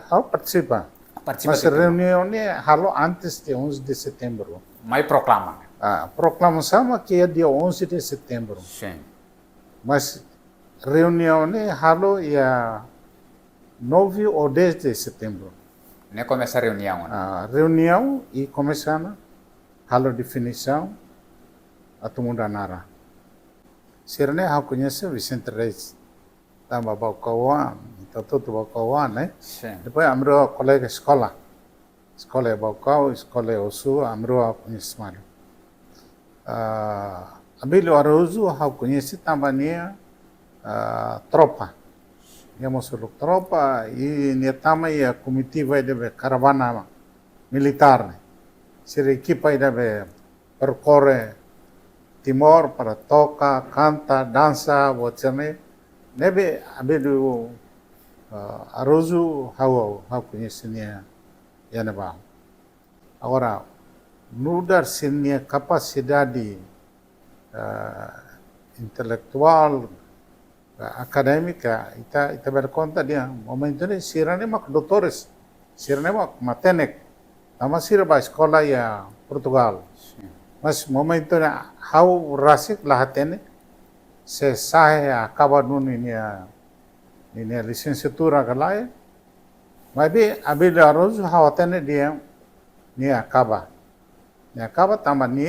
participa. Participa Mas de tudo. reunião halo antes de 11 de setembro. Mas proclama. Proclamação que é dia 11 de setembro. Sim. Mas reunião halo ia 9 ou 10 de setembro. Nem começa a reunião. Reunião e começando halo definição a todo mundo nara. Sirene eu conheço Vicente Reis. Tamba Baukawan, Tatutu Baukawan, né? Sim. Depois amro colega escola. Escola Baukau, escola Osu, amro conheço mal. Abilo Araújo, eu conheci também tropa. Íamos tropa e também a comitiva de caravana militar. Né? Ser equipa de percorre Timor para toca, canta, dança, bocane. Nebe abilo Araújo, eu conheci nia Yaneba. Agora, mudar sua capacidade intelectual, acadêmica, ita berconta dia. Momento ini sirane mak doutores, sirane mak matenek, nama sira ba escola ya Portugal. Mas momento ini hau rasik lahatene, se sahe acaba nun ini licenciatura galaya, mas abilo Araújo hau atene dia nia acaba. Nia acaba também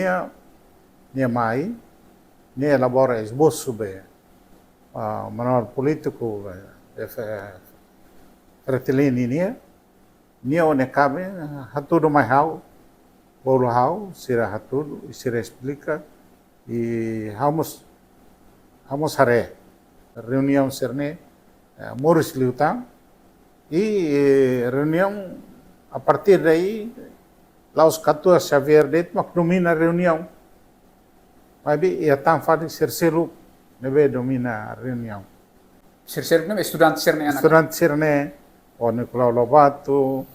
nia mai, nia elabora esboço be manual político Fretilin nia one cabe hatudo mai hau, bolo hau, sira hatudo, sira explica e vamos hare reunião serne Morris Liutang e reunião a partir daí Laos Catua Xavier det mak domina reunião. Mas ia tam fadi serseru nebe domina reunião. Serseru nem estudante serne anak. Estudante serne o Nicolau Lobato.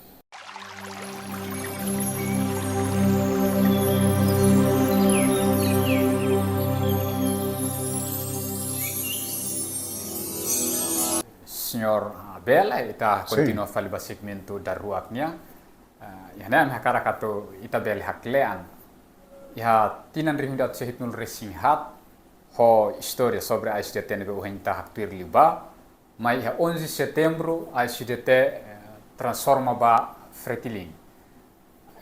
Senhor Abel, kita continua fali ba segmento da ruaknya. Yana hakara kato ita bel haklean. Ya tinan rihindat sehitnul resinghat ho história sobre a SDT nebe uhinta hakpir liba. Mas ya 11 de setembro a SDT transforma ba Fretilin.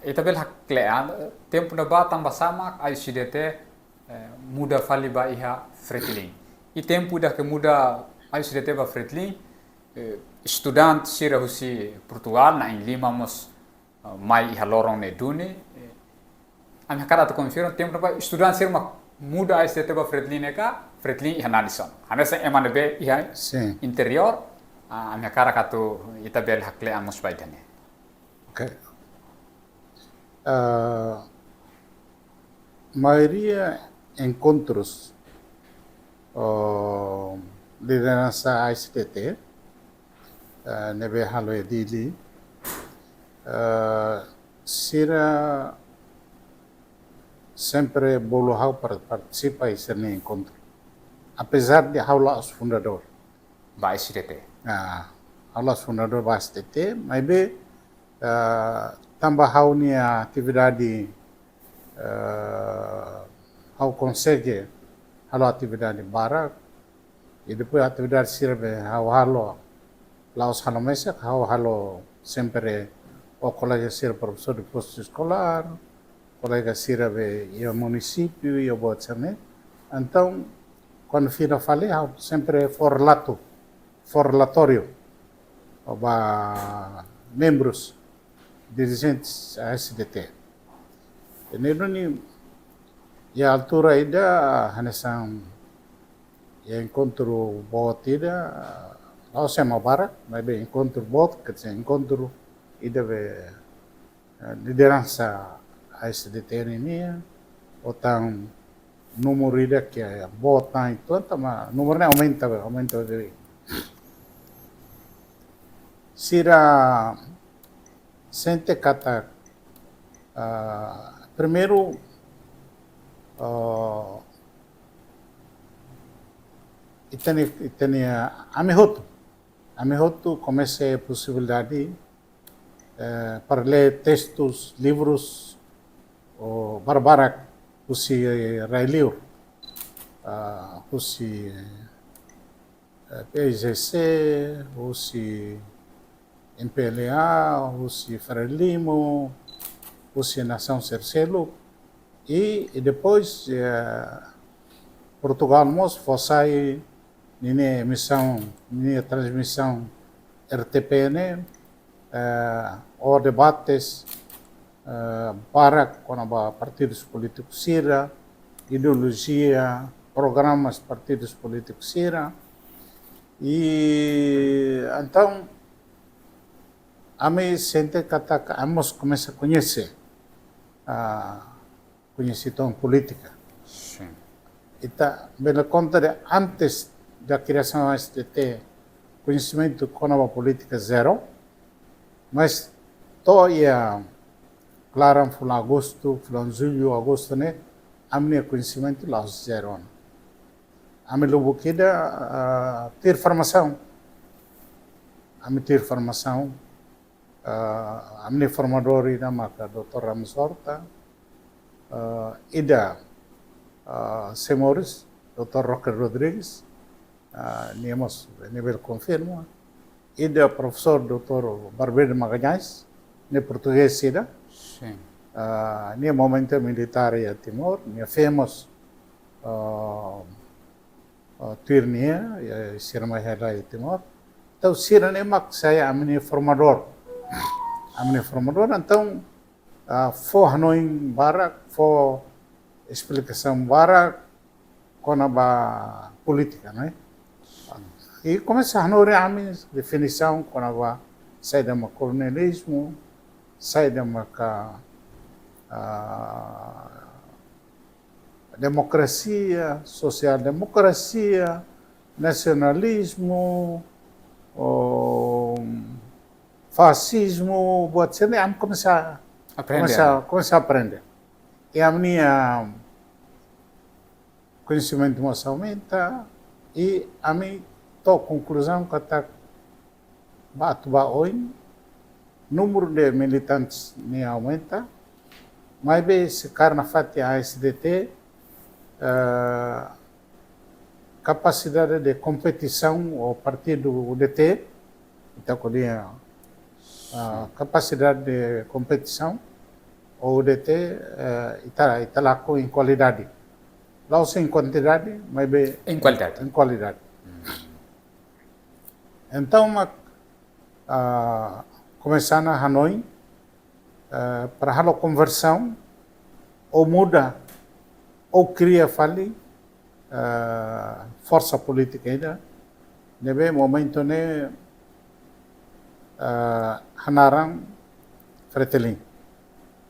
Ita bel haklean tempo na ba tamba sama a SDT muda fali ba iha Fretilin. I tempo da ke muda a SDT ba Fretilin estudante sira husi Portugal na in lima mos mai iha lorong ne duni am hakara to confirm tempo ba estudante sira mak muda a SDT ba Fretilin ka Fretilin iha nanison hanesa emane be iha interior am hakara kato itabel hakle amos baidane. Okay. Maioria encontros liderança ASTT nebe halo edili sira sempre bolo hau para participar nesse encontro, apesar de hau lá os fundador Ba SDT. Hau lá os fundador ba ASTT, mas be tambah hau ni atividade hau consegue halo atividade barak e depois atividade sirve halo Laos halo mesa halo sempre o colega ser professor de posto escolar, colega sirve e o município e o botane. Então, quando fira falei, sempre forlatório para membros dirigentes da SDT. E e a altura ainda hanesang encontro botida Lao sema barak, mas bem encontro bot, quer dizer, encontro e deve liderança a SDT ini, otang número ida que é bota itu, mas número aumenta de sira sente kata primeiro itani amihotu comecei a possibilidade para ler textos, livros o barbarak husi Railiu, husi PGC, husi MPLA, husi Frelimo, husi Nação Cercelo e depois Portugal mos fossai nini emissão, nini transmissão RTPN, ou debates para quando partidos políticos sira, ideologia, programas partidos políticos sira, e então a mim sente que vamos começar a conhecer conhecimento política. Sim. Então, pela conta de antes da criação da STT, conhecimento com a política zero, mas toda Clara fulan agosto, fulan julho, agosto, né? A minha conhecimento lá zero. A minha lubuquida ter formação. A minha ter formação. A minha formadora ida maka Dr. Ramos Horta, ida Semores, Dr. Roque Rodrigues, niamos nível confirma, ida professor Dr. Barbeiro Magalhães, ne português ida. Sim. Ni momento militar ya Timor, ni famous Turnia, ya Sirma Hela ya Timor. Então, Sira nem mak saya amni formador. Amni formador, então, for Hanoi Barak, for explicação Barak, com a política, né? E começa a Hanoi a minha definição, com a saída do colonialismo, saída da democracia, social-democracia, nacionalismo, fascismo, buat sini am começar a aprender. E a minha conhecimento mais aumenta e a minha conclusão que está hoje número de militantes nem aumenta, mas bem se carna fatia a SDT, capacidade de competição o partido UDT, então capacidade de competição o UDT está lá com em qualidade, lá sem quantidade, mas bem em qualidade. Em qualidade. Então começar na Hanoi para a conversão ou muda ou cria força política ainda nebe momento ne Hanarang Fretilin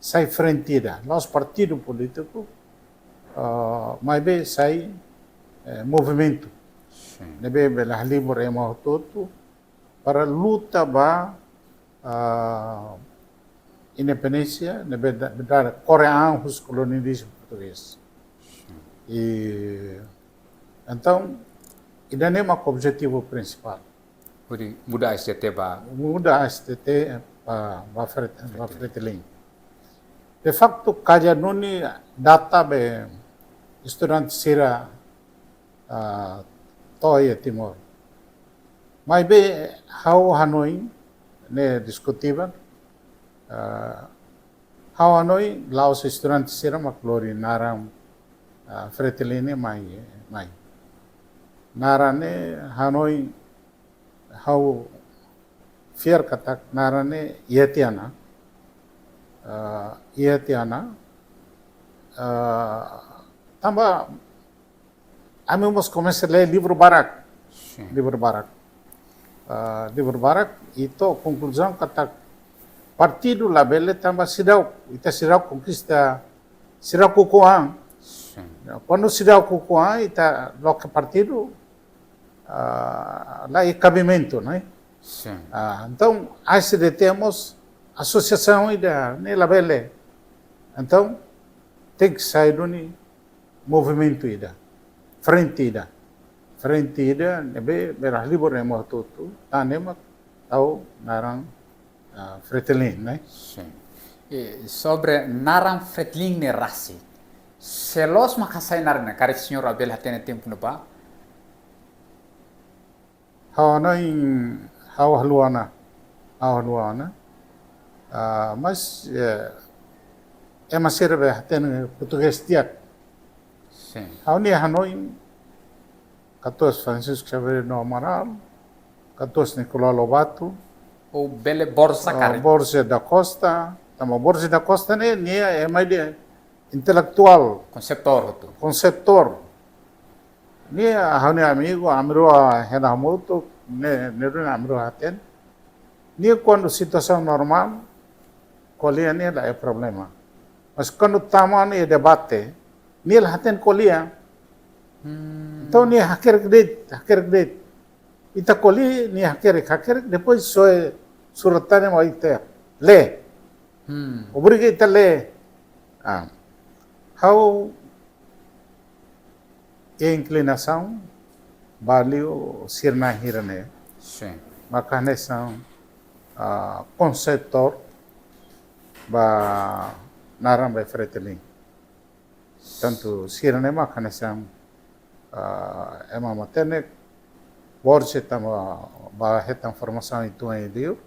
sai frentida nós partido político mas be sai movimento nebe belah libur emo todo para luta independência da Coreia os colonialismo português. E então ainda nem é o objetivo principal. Muda a STT para Fretilin. De facto, kaja nuni data be estudante sira toya Timor. Mas be how Hanoi ne discutiban how Hanoi laos estudantes sira maklori naram Fretilin mai narane Hanoi how fear katak narane yetiana tamba amemos começar a ler livro Barak. Livro Barak itu conclusão kata partido labele tamba sidau conquista sidau kukuang. Quando sidau kukuang ita loca partido lá é cabimento, né? Então aí temos associação ida ne labele. Então tem que sair do movimento ida. Frente ida nebe berah libur emo tutu tanemak tau narang Fretilin, né? Sim. E sobre naram Fretilin ne rasi. Selos makasay naran karek senhor Abel hatene tempo no ba. Hawana em haluana, mas é uma serve tem português tiak. Sim. Hauni Hanoi, 14 Francisco Xavier no Amaral, 14 Nicolau Lobato, O bele borsa karek. Borges da Costa, tama Borges da Costa ne é mais de intelectual, Konseptor hotu. conceptor. Ni hauni amigo, amro Renamoto, ne amro haten. Ni quando situação normal, colia ni é problema. Mas quando taman e debate, ni haten colia. Então ni haker grid. Ita coli ni haker depois só suratane mo ite le. Obriga ita le. How inclinação valeu sirna hirane. Sim. Makanya são conceptor ba naram ba freteling. Tanto sirane makanya são ema matene Borges tama ba hetan formação itu ai dio.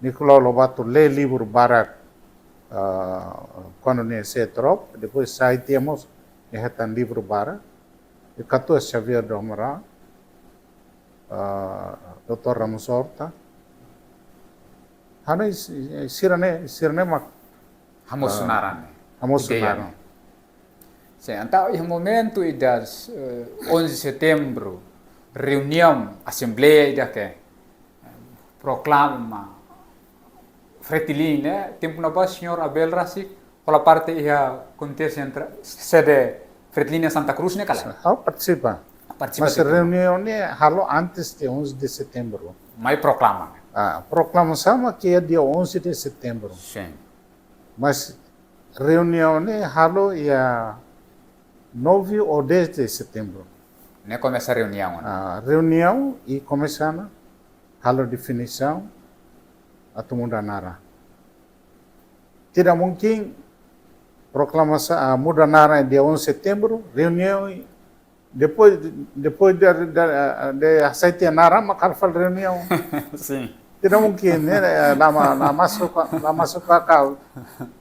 Nicolau Lobato lê livro barak quando ne se trop, depois sai temos hetan livro barak. E 14 Xavier do Amaral, Dr. Ramos Horta. Hanoi sirane mak Hamos naran. amos Ideia, sunaran. Sim, então, em momento da 11 de setembro, reunião, assembleia da que proclama Fretilin, né? Tempo na base, senhor Abel Rasik, pela parte ia acontece entre sede Fretilin Santa Cruz, né, cara? How participa? Participa. Mas reunião ne halo antes de 11 de setembro. Mas proclama. Proclamação que é dia 11 de setembro. Sim. Mas reunião ne halo ia 9 ou 10 de setembro. Né, começa a reunião, né? Reunião e começando halo definição a muda nara. Tidak mungkin proclamação muda nara dia 11 de setembro, reunião depois de aceitar nara makarfal reunião. Sim. Tidak mungkin né, lá masuk akal.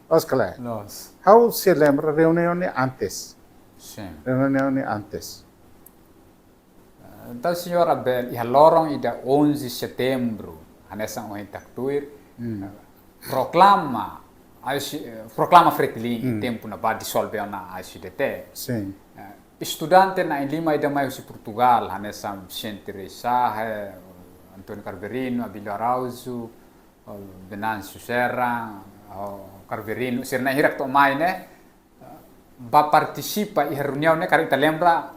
Osclar. Nós. How se lembra reunião antes? Sim. Reunião antes. Então, senhor Abel, e a lorong ida 11 de setembro, nessa oitactuir, proclama Fretilin tempo na base dissolve na ICDT. Sim. Estudante na em Lima ida mais Portugal, nessa Vicente Reixá, Antônio Carverino, Abílio Arauzo, Venâncio Serra, Carverino, ser na hirak to mai né, ba participa e reunião né, cara ita lembra.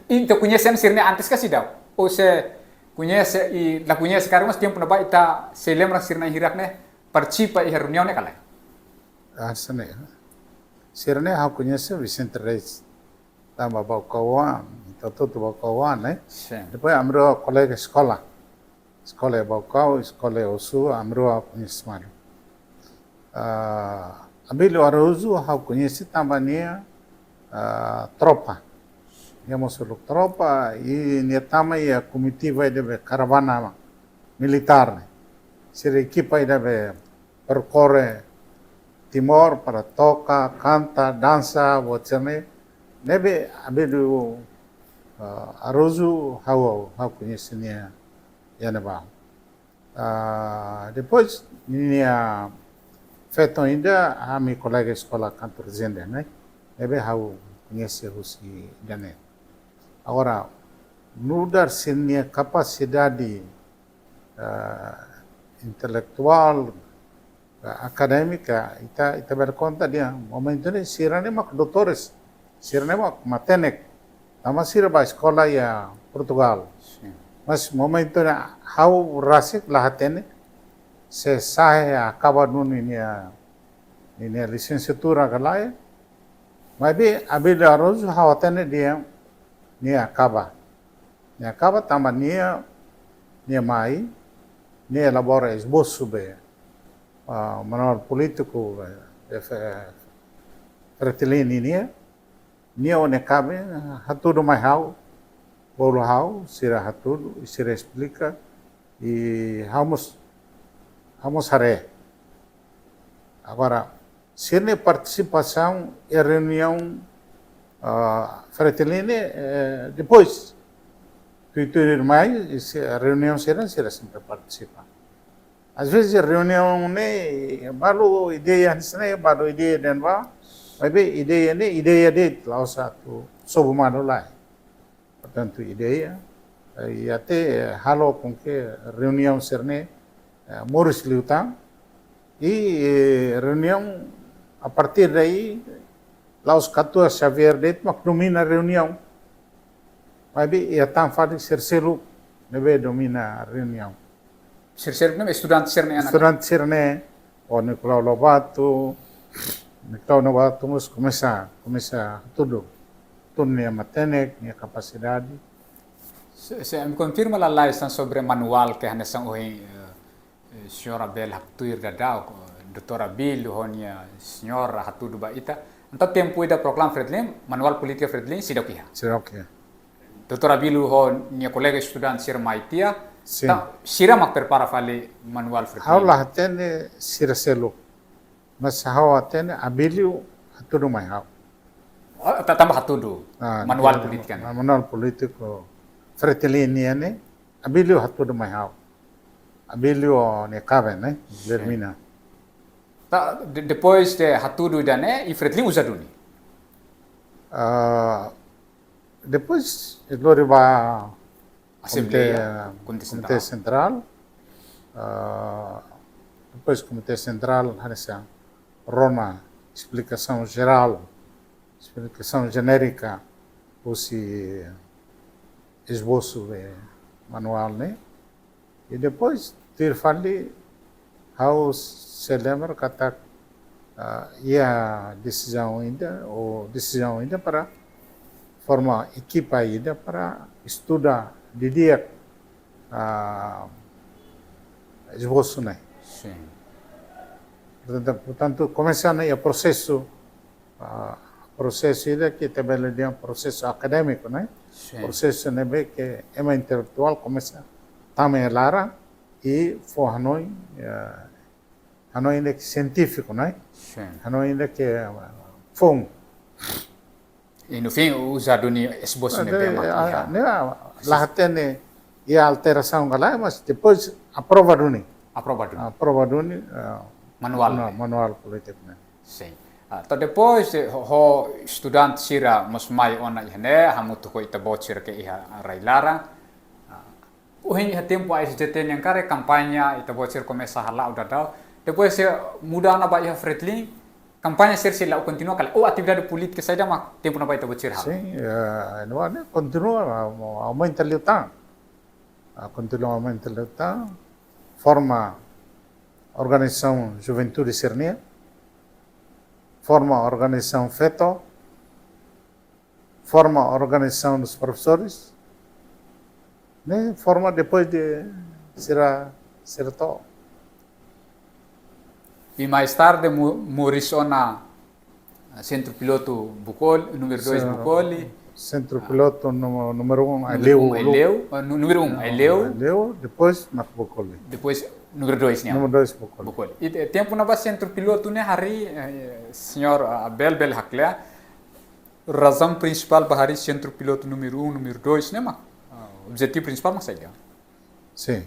Então conhecem sirne antes que se dá. Ou se conhece e la conhece cara mas tempo na ba ita se lembra sirne hirak né, participa e reunião né kala. Sana. Sirne how conhece Vicente Reis. Tama ba kawan, tudo ba kawan né. Sim. Depois amro colega escola. Escola ba kau, escola osu amro conhece mal. Abílio Arauzo how conhece também tropa. Ia masuk tropa e netama ia comitiva de caravana militar. Ser equipa de percorre Timor para toca, canta, dança, bocane. Nebe Abílio Arauzo how conhece nia neba. Depois nia feito ainda a minha colega escola cantor zende, né? Nebe how conhece os dane. Agora, mudar sini capacidade intelectual, acadêmica, ita berkonta dia. Momento ini sirane mak doutores, sirane mak matenek, nama sirba sekolah ya Portugal. Sim. Mas momento ini how rasik lahatene, se sahe acaba nun ini licenciatura galaya, mas Abílio Arauzo how atene dia Nia acaba também nia mai ne elabora esboço be manual político Fretilin ini one cabe hatudo mais hau bolo hau sira hatudo e sira explica e vamos hare agora se ne participação e reunião Fretilin depois tudo mais a reunião será sempre participa. Às vezes a reunião ne baru ideia nisne baru ideia denva, mas ideia ne ideia de lá satu sob mano lá. Portanto ideia e até halo com que reunião serne Morris Liutang e reunião a partir daí lá os 14 Xavier det mak domina reunião. Mas ia tan fali serselu nebe domina reunião. Sir nem estudante sirne anak. Estudante sirne o Nicolau Lobato, mas começa tudo. Tudo minha matenek, minha capacidade. Se me confirma lá licença sobre manual que hanya sang ohi senhora Bel Haktuir dadau doutora Bill honia senhora hatudu ba ita. Então tempo ida proclam Fretilin manual politika Fretilin sidokia. Sidokia. Doutora Bill ho minha colega estudante sir Maitia. Sim. Sira mak prepara fali manual Fretilin. Haulah atene sira selo. Mas hau atene abiliu hatudu mai hau. Tambah hatudu manual politika. Manual politiko Fretilin ne abiliu hatudu mai hau. Abiliu ne kaven ne Lermina. Depois de hatudu dane e Fretilin usa duni. Depois Gloriba Assembleia, Comitê Central, depois Comitê Central, Roma, explicação geral, explicação genérica, fosse esboço manual, né? E depois ter fali, how se lembra que a decisão ainda para formar equipa ainda para estudar de dia esboço, né? Sim. Portanto, começando aí o processo ainda que também é um processo acadêmico, né? Sim. Processo né que é mais intelectual começa também lá e for Hanoi ainda que científico, né? Sim. Hanoi ainda que fom. E no fim usa duni esboço ne bem Lá tem e a alteração lá, mas depois aprova duni. Aprova duni manual político, né? Sim. Então depois ho estudante sira mosmai ona ihne hamutu ko itabocir ke iha railara. Uhin ha tempo a SDT yang kare kampanya itabocir começa hala udadau. Depois muda na ba iha Fretilin kampanya sila continua kala atividade política saída ma tempo na ba itabocir hala. Sim, não continua aumenta lutar. Continua aumenta lutar. Forma organização Juventude Sernia, forma organização FETO, forma organização dos professores, né? Forma depois de será to. E mais tarde Morissona Centro Piloto Bucol, número 2 Bucoli. Centro Piloto número 1 número 1 Aileu, depois Bucoli. Depois número 2 nya. Número 2 Bucoli. E tempo na ba Centro Piloto ne hari senhor Abel Haklea razão principal bahari Centro Piloto número 1, número 2 né ma. Objetivo principal mas saja. Sim.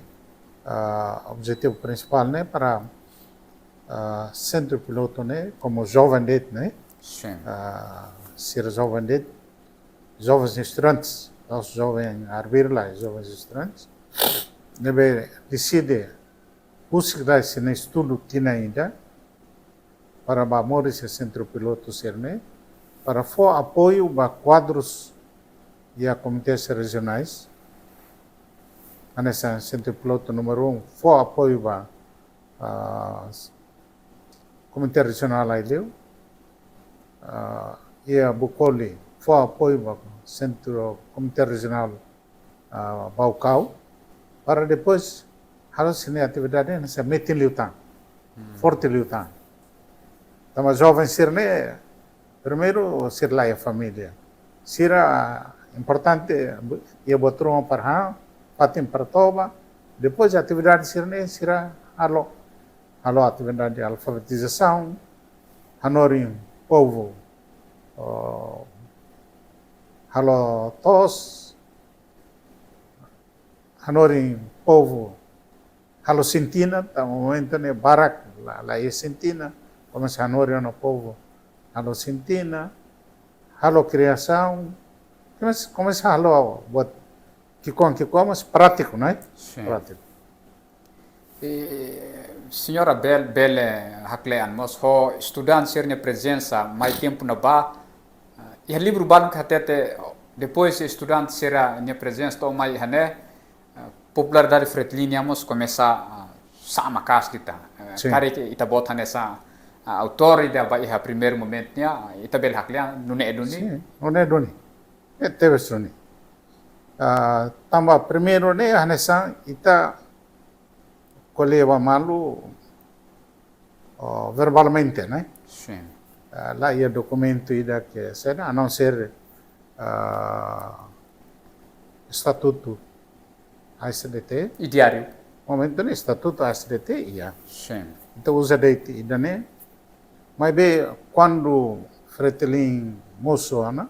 Objetivo principal né para Centro Piloto né como jovem det né. Sim. Ser jovem det jovens estudantes, os jovens arbirla, jovens estudantes, deve decidir buscar-se no estudo que ainda para amor esse centro piloto ser para for apoio a quadros e a comitês regionais, nesse centro piloto número 1, for apoio a comitê regional Aileu, e a Bucoli for apoio ao Centro Comitê Regional Baucau, para depois harus sini atividade nessa metin liutan, forte liutan. Tama jovem sirne, primeiro sir lá a família. Sira importante ia botar uma para patim para toba, depois a atividade sirne sira halo atividade de alfabetização, hanorim povo, halo tos, hanorim povo, halo sentina, tá momento né barak lá é sentina, começa hanorim no povo, halo sentina, halo criação, começa halo buat kikon mas prático, né? Sim. Prático. Senhora Bel Haklean, mas ho estudante ser minha presença mais tempo na ba, e livro balum que até depois estudante será minha presença to mais hané popularidade fretlínea mas começa sama casdita. Kare que ita bota nessa autoridade ba iha primeiro momento nya ita Bel Haklean nune eduni. Sim, nune eduni. Teve struni. Tamba primeiro né hanessa ita coleva malu verbalmente, né? Sim. Lá ia documento ida que será a não ser estatuto ASDT. E diário? Momento né estatuto ASDT ia. Sim. Então usa date ida né. Mas bem quando Fretilin moçona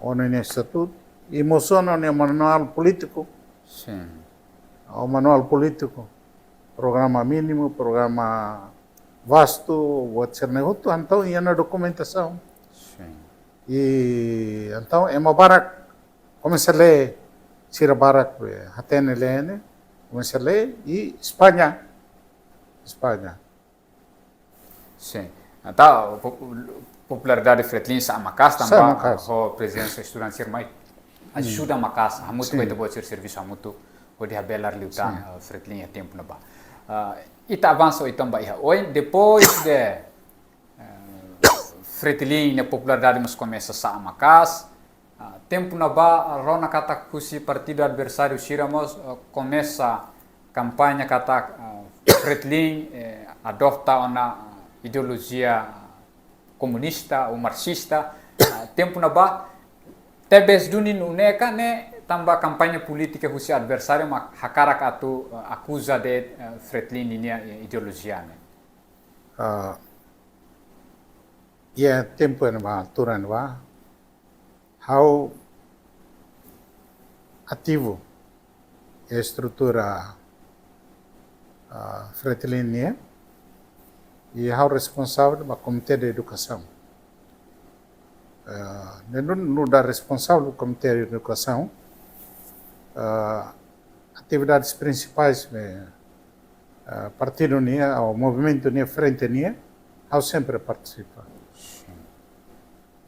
ono estatuto e moçona no manual político. Sim. O manual político, programa mínimo, programa vasto, o cernehuto, então ia na documentação. Sim. E então é uma barak, começa a ler, sira barak, até ler, começa a ler, e Espanha. Sim. Então, popularidade fretlin sa makas tambah ho presença estudante mais ajuda makas, hamutu vai ter serviço hamutu. O dia belar liutan fretlinha tempo na ba. Ita avanço então ba iha. Oi, depois de fretlinha popularidade mas começa a macas. Tempo na ba rona kata kusi partido adversário Shiramos começa campanha kata fretlinha adopta uma ideologia comunista ou marxista. Tempo na ba tebes dunin uneka ne tambah kampanye politika husi adversário mak hakarak atu acusa de fretlin ini ideologiane. Ya tempo na ba turan ba how ativo a estrutura fretlin e how responsável ba comitê de educação. Não dá responsável do comitê de educação atividades principais partido nia ou movimento nia frente nia ao sempre participa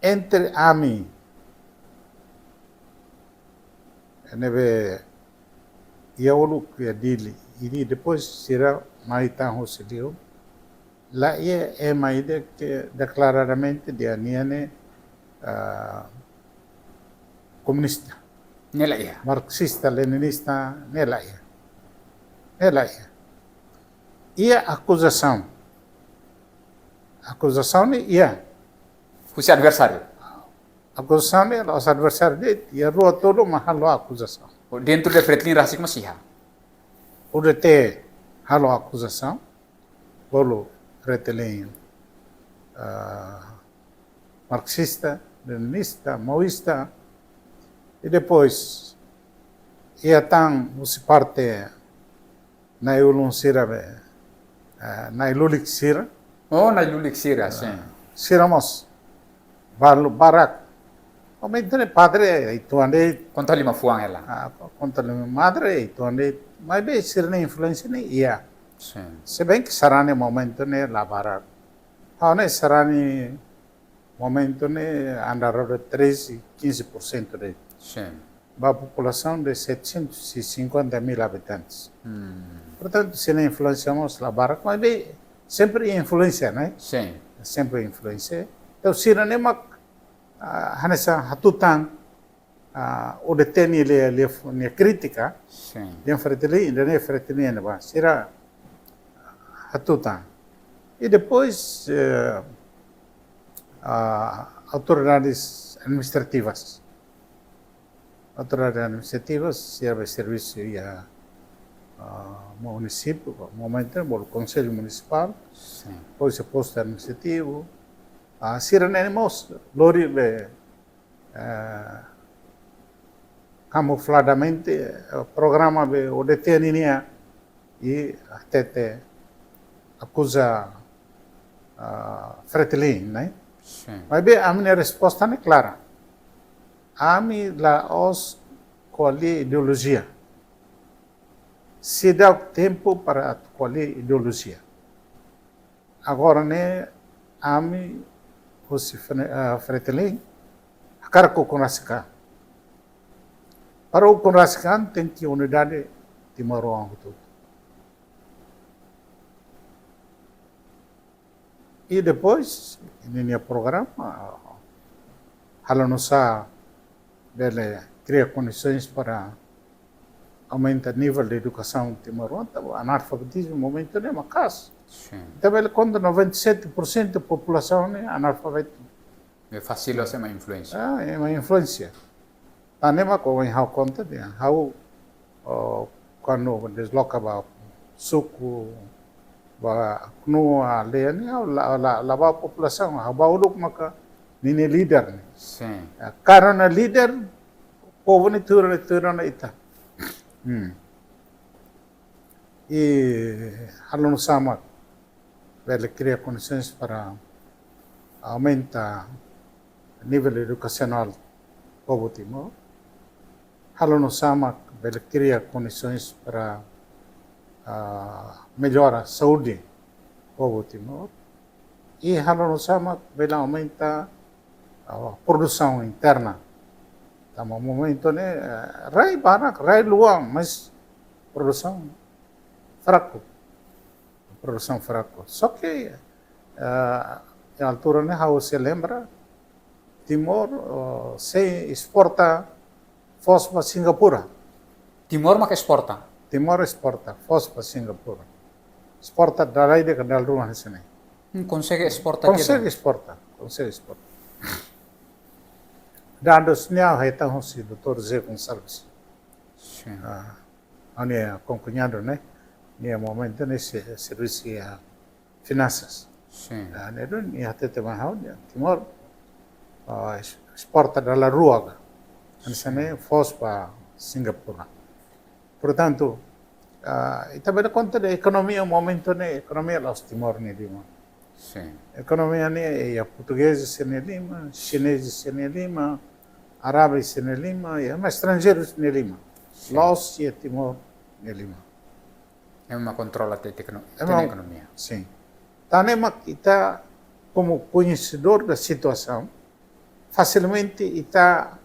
entre AMI neve iaulu que dili e depois será mais tão hostilio lá é mais de que declaradamente de ania comunista Nela ia. Marxista, leninista, nela ia. E a acusação ia. Husi adversário. Acusação é os adversários dele, ia rua todo mahalo acusação. Dentro de fretlin rasik masih. Pode ter halo acusação, bolo retelém marxista, leninista, maoísta, e depois ia tão se parte na ilun sira na ilulik sira. Oh, na ilulik sira, sim. Siramos barak. O mentira padre itu ande Conta lima fuang ela. conta madre itu ande mas bem sira na influência nem ia. Sim. Se bem que sarane momento ne la barak. Hane sarane momento ne andar de 13-15% de Sim. a população de 750 mil habitantes. Portanto, se não influenciamos a barra, mas bem, sempre influencia, né? Sim. Sempre influencia. Então, se não é uma hanessa hatutan o detém ele crítica, Sim. dia Fretilin, ainda nem Fretilin, né? Será hatutan. E depois autoridades administrativas. Autoridades administrativas, serve serviço ao município, momento, o Conselho Municipal, Sim. depois o posto administrativo. Sira nenemos, lori camufladamente programa o deteninia e até acusa Fretilin, né? Sim. Mas bem, a minha resposta é clara. A mim lá os colher ideologia. Se dá tempo para colher ideologia. Agora, né, a mim, o Fretilin, a cara com o para o Conrascan tem que unidade de Maruang tudo. E depois, no programa, Halanusa dele cria condições para aumentar o nível de educação de Maruang, o analfabetismo no momento é uma casa. Sim. Então, ele quando 97% da população é analfabeta. É fácil ser uma influência. É uma influência. Tanema ko em how conta de how quando desloca ba suku ba kunu ale ni la ba população how ba uluk maka nini leader ni Sim. karena leader povo ni turun ita e halon sama ele cria condições para aumentar o nível educacional do povo Timor. Halo sama ele cria condições para melhorar a saúde do povo Timor. E halo sama ele aumenta a produção interna. No momento né, rai barak, rai luang, mas produção fraco. Produção fraco. Só que a altura né, how se lembra, Timor se exporta fósforo para Singapura. Timor mak exporta. Timor exporta fósforo para Singapura. Exporta darai de kadal rumah di sini. Consegue exportar Consegue exportar. Dados niya haita si Dr. Zé Gonçalves. Sim. Ano é concunhado, né? Nia momento nesse serviço de finanças. Sim. Nero ni até temahau Timor exporta dalam ruang. Sana fósforo para Singapura. Portanto, ita beda conta da economia momento né, economia los Timor ni lima. Sim. Economia ni portugueses sene lima, chineses sene lima, árabes sene lima, mas estrangeiros sene lima. Los e Timor ni lima. É uma controla da economia. Sim. Tanema kita como conhecedor da situação, facilmente está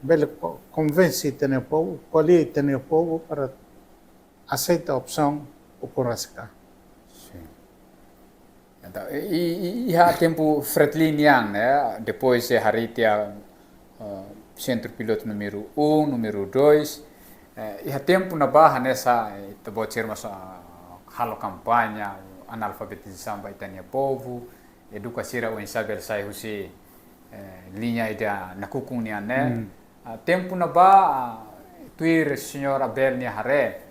bele convence o povo, colhe o povo para aceitar a opção o Conrasca. Sim. Então, e há tempo Fretilin né? Depois hari tia centro piloto número 1, número 2. E há tempo na barra nessa tabot mas halo campanha analfabetização vai ter povo, educação o insabel sai husi linha ida nakukunya né? Tempo na ba tuir senhora Abel ni hare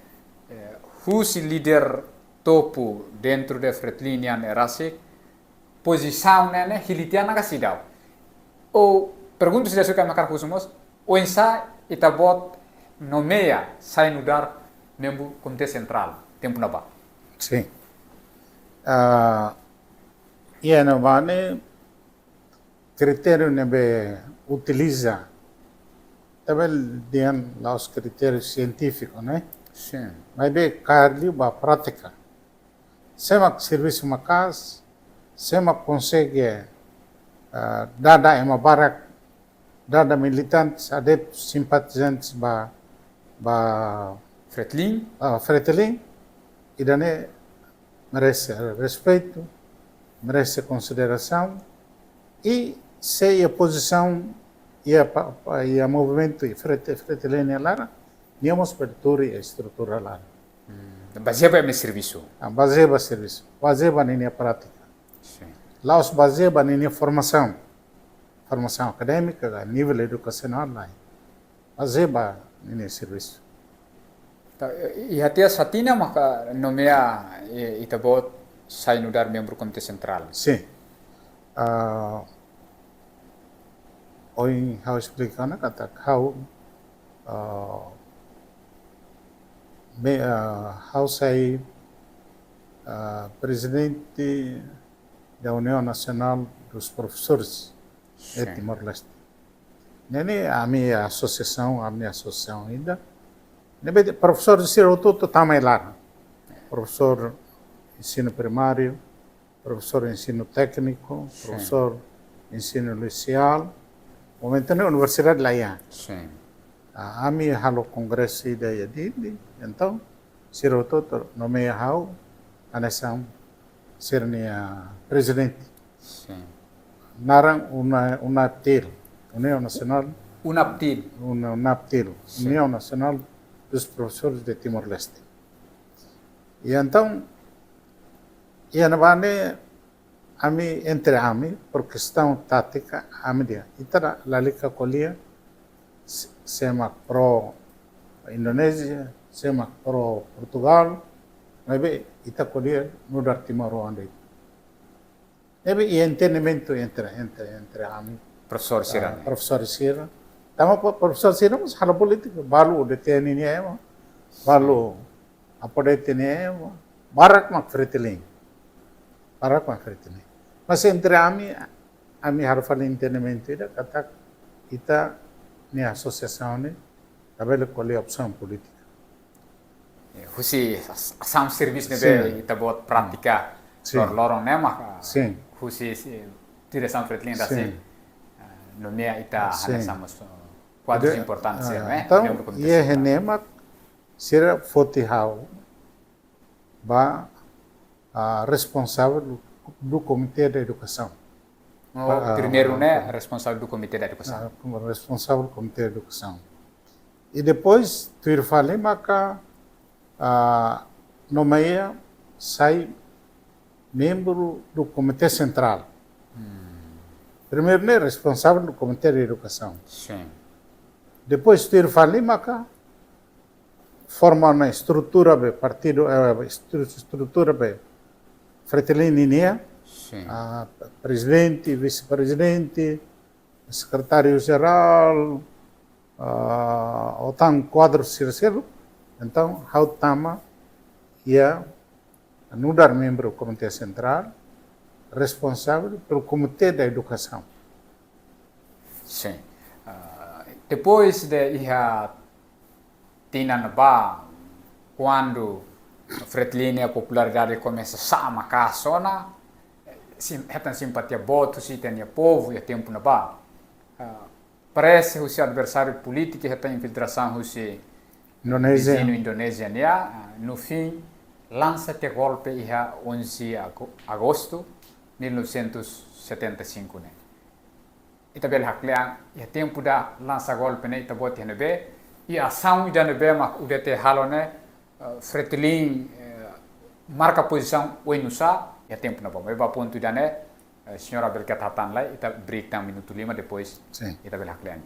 husi líder topo dentro de Fretilin erase posição né hilitiana kasidau ou pergunto se suka makar kusumos o insa itabot nomeia sai nudar membro comitê central tempo na ba. Sim. E não vale critério nebe utiliza também dian os critérios científicos, né? Sim. Mas bem carli ba prática. Semak serviço makas, semak consegue dada ema barak, dada militantes, adeptos, simpatizantes ba Fretilin. Fretilin, e daí merece respeito, merece consideração e se a posição ia movimento e Fretilene lá, tínhamos abertura e estrutura lá. Baseado em serviço. Baseia serviço, baseia na prática. Sim. Lá os baseia na formação acadêmica, a nível educacional lá. Baseia nesse serviço. E até a satina maka nomea itabot sai no dar membro comitê central. Sim. Hoje how explicando kata how sai presidente da União Nacional dos Professores de Timor-Leste. Nene a minha associação ainda. Nebe professor de Sirotuto também lá. Professor de ensino primário, professor de ensino técnico, professor de ensino inicial. Momentâneo universidade lá ia. Sim. A minha halo congresso ideia de então Sirotuto nomeia how anexão ser presidente. Sim. Narang UNAPTIL, União Nacional. UNAPTIL. UNAPTIL, União Nacional dos Professores de Timor-Leste. E então, entre por questão tática, itara lalika kolia, sema pro Indonésia, sema pro Portugal, maybe ita kolia mudar Timor onde. Maybe entendimento entre Professor Sirani. Professor Sira. Tama po, Professor Sira, mas halo politik, balu udah tni niya, balu apa deh tni, barak mak fritiling. Mas entre ami harfal entendimento ida kata kita ni associação ni, tabela koli opção política. Husi asam serviço nebe itabot prática lorong nema. Sim. Husi direção fritiling dasi nomea ita hanasamos quadros importantes, né? Então, ia nema será fotihau responsável do Comitê da Educação. Primeiro, né, responsável do Comitê da Educação. Responsável do Comitê da Educação. E depois, tu falei, maka nomeia sai membro do Comitê Central. Primeiro, né, responsável do Comitê de Educação. Sim. Depois, tu falei, maka forma uma estrutura be partido, estrutura be Fretilene, presidente, vice-presidente, secretário-geral, o quadro circular. Então, how tama ia anudar membro do Comitê Central, responsável pelo Comitê da Educação. Sim. Depois de ia tinanaba, quando Fretilene a popularidade começa a macar sona, retan simpatia boto se tem povo e tempo na ba. Parece o seu adversário político retan infiltração o seu Indonésia no fim lança-te golpe ia 11 de agosto de 1975 né. Itabel hakleang ia tempo da lança golpe né itabot hebe e ação ida nebe mak udete halone Fretilene marca posição o inusa e tempo na bom. Eba ponto ida né senhora Belkat hatan lá ita break down minuto 5 depois itabel hakleang.